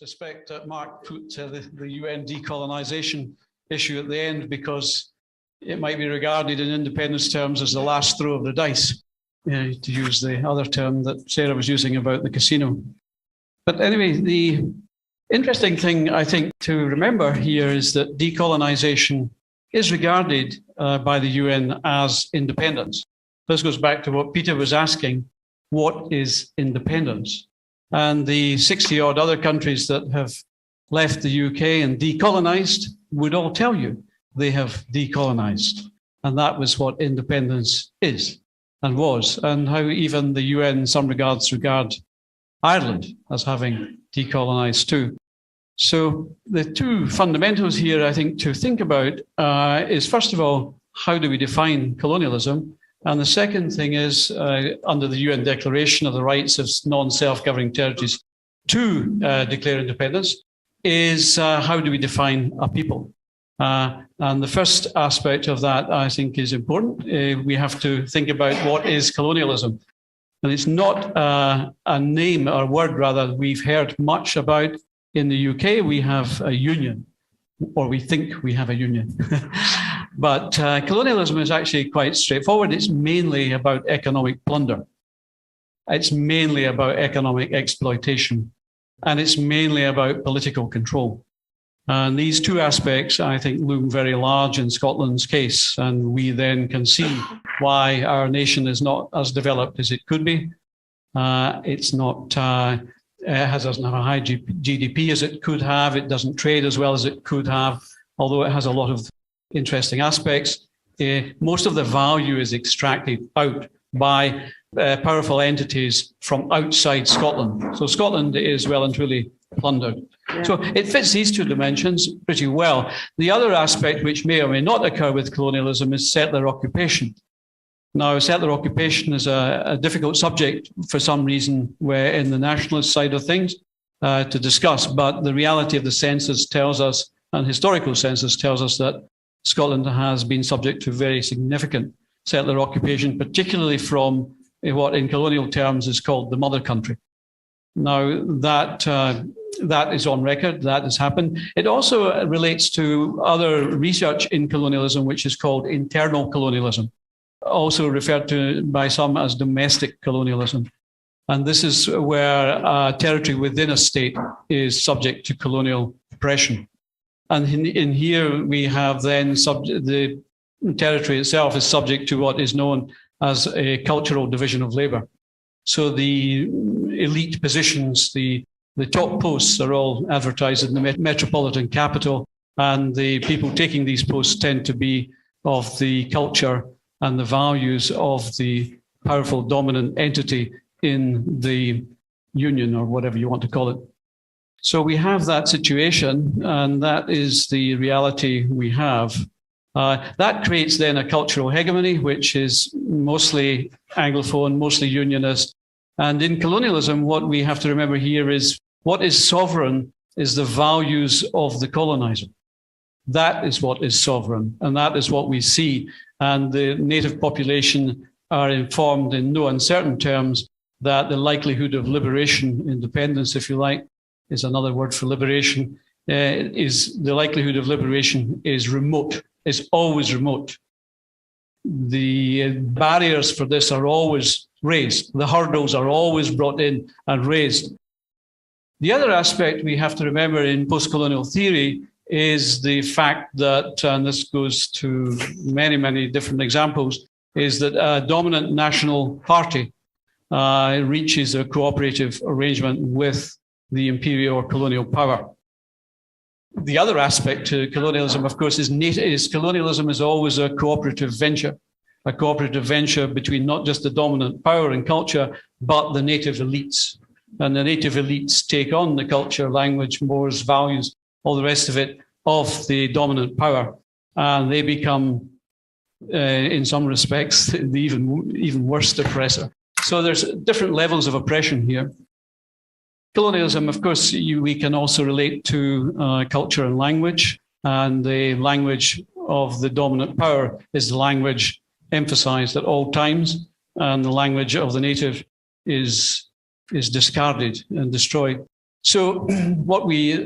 suspect that Mark put the UN decolonisation issue at the end because it might be regarded in independence terms as the last throw of the dice, to use the other term that Sarah was using about the casino. But anyway, the interesting thing I think to remember here is that decolonisation is regarded by the UN as independence. This goes back to what Peter was asking, what is independence? And the 60-odd other countries that have left the UK and decolonised would all tell you they have decolonised. And that was what independence is and was, and how even the UN in some regards regard Ireland as having decolonised too. So the two fundamentals here, I think, to think about is, first of all, how do we define colonialism? And the second thing is, under the UN Declaration of the Rights of Non-Self-Governing Territories to declare independence, is how do we define a people? And the first aspect of that, I think, is important. We have to think about what is colonialism. And it's not a name or word, rather, we've heard much about. In the UK, we have a union, or we think we have a union. But colonialism is actually quite straightforward. It's mainly about economic plunder. It's mainly about economic exploitation. And it's mainly about political control. And these two aspects, I think, loom very large in Scotland's case. And we then can see why our nation is not as developed as it could be. It's not... doesn't have a high GDP as it could have. It doesn't trade as well as it could have, although it has a lot of interesting aspects. Most of the value is extracted out by powerful entities from outside Scotland. So Scotland is well and truly plundered. Yeah. So it fits these two dimensions pretty well. The other aspect, which may or may not occur with colonialism, is settler occupation. Now, settler occupation is a difficult subject for some reason where in the nationalist side of things to discuss, but the reality of the census tells us, and historical census tells us, that Scotland has been subject to very significant settler occupation, particularly from what in colonial terms is called the mother country. Now, that is on record, that has happened. It also relates to other research in colonialism, which is called internal colonialism, also referred to by some as domestic colonialism. And this is where a territory within a state is subject to colonial oppression. And in here we have then the territory itself is subject to what is known as a cultural division of labour. So the elite positions, the top posts are all advertised in the metropolitan capital, and the people taking these posts tend to be of the culture and the values of the powerful dominant entity in the union, or whatever you want to call it. So we have that situation, and that is the reality we have. That creates then a cultural hegemony, which is mostly Anglophone, mostly unionist. And in colonialism, what we have to remember here is what is sovereign is the values of the colonizer. That is what is sovereign, and that is what we see. And the native population are informed in no uncertain terms that the likelihood of liberation, independence, if you like, is another word for liberation, is the likelihood of liberation is remote, is always remote. The barriers for this are always raised. The hurdles are always brought in and raised. The other aspect we have to remember in post-colonial theory is the fact that, and this goes to many, many different examples, is that a dominant national party reaches a cooperative arrangement with the imperial or colonial power. The other aspect to colonialism, of course, is colonialism is always a cooperative venture between not just the dominant power and culture, but the native elites. And the native elites take on the culture, language, mores, values, all the rest of it, of the dominant power. And they become, in some respects, the even worse oppressor. So there's different levels of oppression here. Colonialism, of course, we can also relate to culture and language. And the language of the dominant power is the language emphasized at all times. And the language of the native is discarded and destroyed. So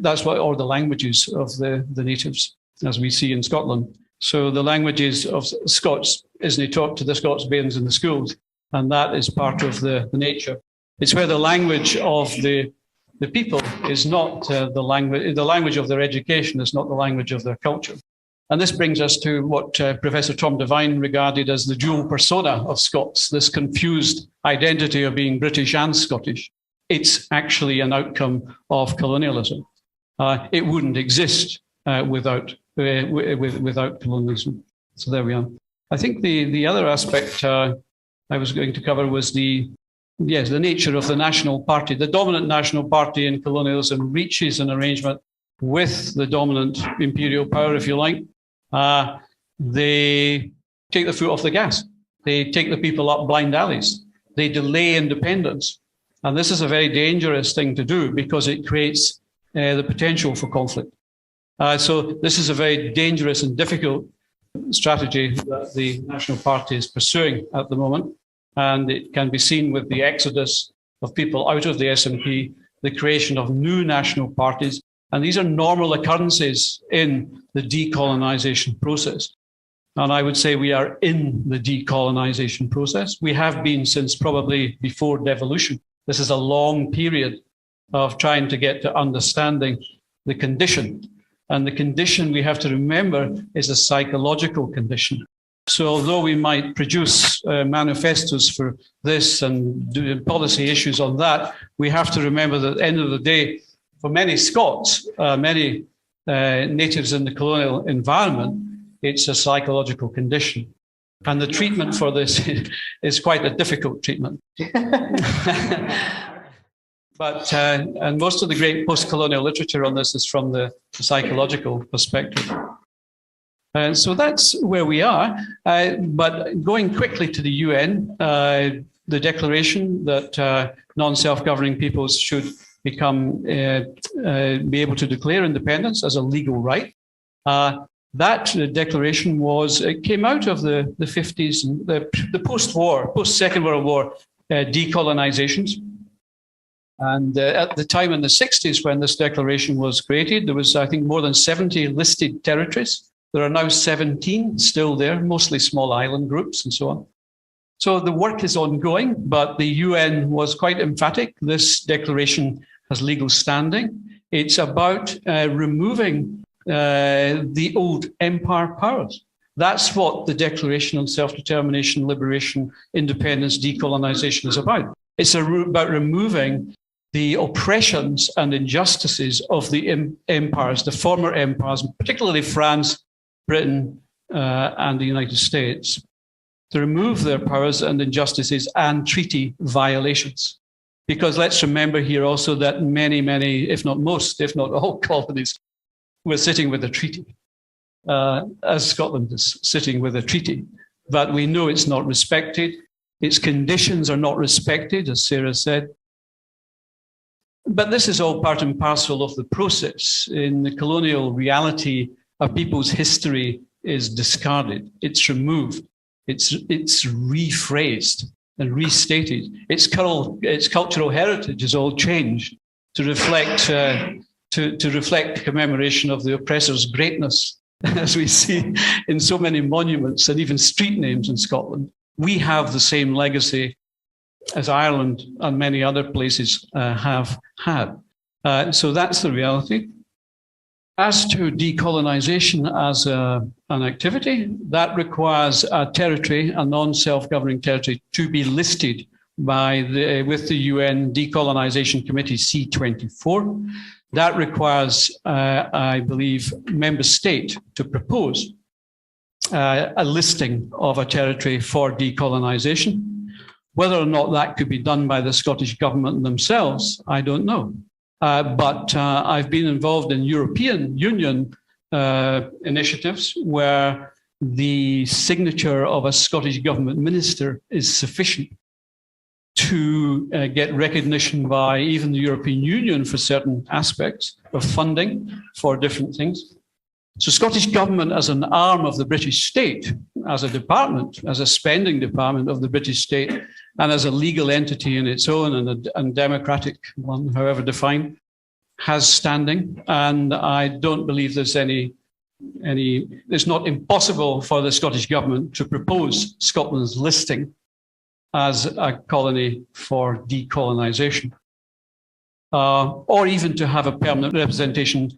that's what all the languages of the natives, as we see in Scotland. So the languages of Scots isn't taught to the Scots bairns in the schools, and that is part of the nature. It's where the language of the people is not the language of their education is not the language of their culture. And this brings us to what Professor Tom Devine regarded as the dual persona of Scots, this confused identity of being British and Scottish. It's actually an outcome of colonialism. It wouldn't exist without colonialism. So there we are. I think the other aspect I was going to cover was the nature of the national party. The dominant national party in colonialism reaches an arrangement with the dominant imperial power, if you like. They take the foot off the gas. They take the people up blind alleys. They delay independence. And this is a very dangerous thing to do because it creates the potential for conflict. So this is a very dangerous and difficult strategy that the National Party is pursuing at the moment. And it can be seen with the exodus of people out of the SNP, the creation of new national parties. And these are normal occurrences in the decolonisation process. And I would say we are in the decolonisation process. We have been since probably before devolution. This is a long period of trying to get to understanding the condition. And the condition we have to remember is a psychological condition. So although we might produce manifestos for this and do policy issues on that, we have to remember that at the end of the day, for many Scots, many natives in the colonial environment, it's a psychological condition. And the treatment for this is quite a difficult treatment. But and most of the great post-colonial literature on this is from the psychological perspective. And so that's where we are. But going quickly to the UN, the declaration that non-self-governing peoples should be able to declare independence as a legal right. That declaration came out of the 50s, and the post-war, post-Second World War decolonizations. And at the time in the 60s when this declaration was created, there was, I think, more than 70 listed territories. There are now 17 still there, mostly small island groups and so on. So the work is ongoing, but the UN was quite emphatic. This declaration has legal standing. It's about removing the old empire powers. That's what the Declaration on Self-Determination, Liberation, Independence, Decolonization is about. It's about removing the oppressions and injustices of the empires, the former empires, particularly France, Britain, and the United States, to remove their powers and injustices and treaty violations. Because let's remember here also that many, if not most, if not all colonies were sitting with a treaty, as Scotland is sitting with a treaty. But we know it's not respected. Its conditions are not respected, as Sarah said. But this is all part and parcel of the process. In the colonial reality, a people's history is discarded. It's removed. It's rephrased and restated. Its cultural heritage is all changed to reflect to reflect the commemoration of the oppressor's greatness, as we see in so many monuments and even street names in Scotland. We have the same legacy as Ireland and many other places have had. So that's the reality. As to decolonisation as an activity, that requires a territory, a non-self-governing territory, to be listed with the UN Decolonisation Committee C24. That requires, I believe, member state to propose a listing of a territory for decolonisation. Whether or not that could be done by the Scottish government themselves, I don't know. But I've been involved in European Union initiatives where the signature of a Scottish government minister is sufficient to get recognition by even the European Union for certain aspects of funding for different things. So Scottish government as an arm of the British state, as a department, as a spending department of the British state, and as a legal entity in its own and democratic one, however defined, has standing, and I don't believe there's it's not impossible for the Scottish Government to propose Scotland's listing as a colony for decolonisation, or even to have a permanent representation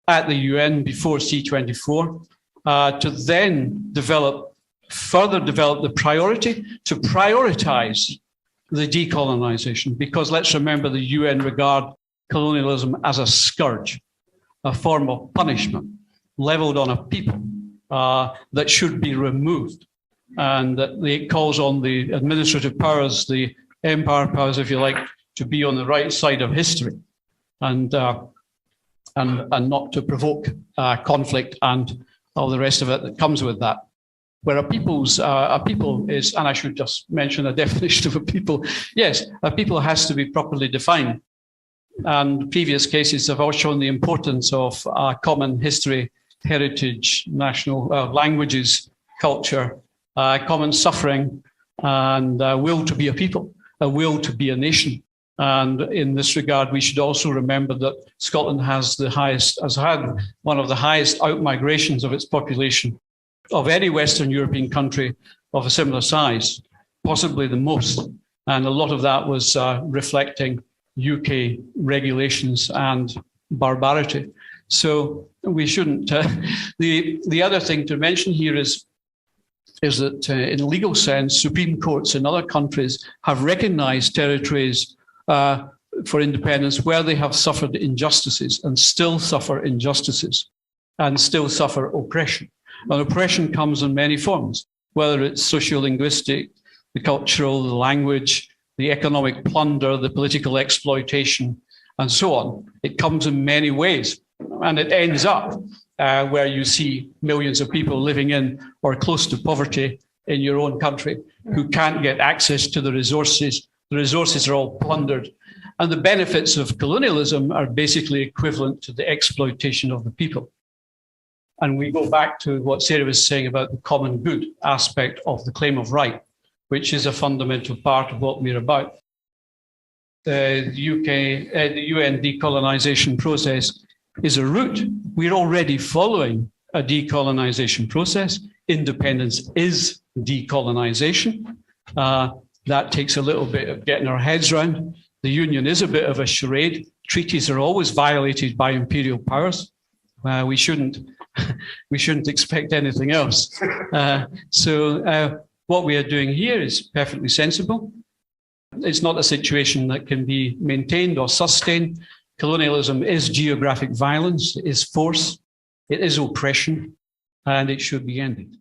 at the UN before C24, to then further develop the priority to prioritise the decolonisation, because let's remember the UN regard colonialism as a scourge, a form of punishment levelled on a people that should be removed, and that it calls on the administrative powers, the empire powers, if you like, to be on the right side of history, and not to provoke conflict and all the rest of it that comes with that. Where a people is, and I should just mention a definition of a people. Yes, a people has to be properly defined. And previous cases have all shown the importance of common history, heritage, national languages, culture, common suffering, and will to be a people, a will to be a nation. And in this regard, we should also remember that Scotland has had one of the highest outmigrations of its population of any Western European country of a similar size, possibly the most. And a lot of that was reflecting UK regulations and barbarity. So we shouldn't. The other thing to mention here is that in a legal sense, Supreme Courts in other countries have recognized territories for independence where they have suffered injustices and still suffer injustices and still suffer oppression. And oppression comes in many forms, whether it's sociolinguistic, the cultural, the language, the economic plunder, the political exploitation, and so on. It comes in many ways, and it ends up where you see millions of people living in or close to poverty in your own country who can't get access to the resources. The resources are all plundered. And the benefits of colonialism are basically equivalent to the exploitation of the people. And we go back to what Sarah was saying about the common good aspect of the claim of right, which is a fundamental part of what we're about. The UN decolonisation process is a route. We're already following a decolonisation process. Independence is decolonisation. That takes a little bit of getting our heads around. The Union is a bit of a charade. Treaties are always violated by imperial powers. We shouldn't expect anything else. So what we are doing here is perfectly sensible. It's not a situation that can be maintained or sustained. Colonialism is geographic violence, it is force, it is oppression, and it should be ended.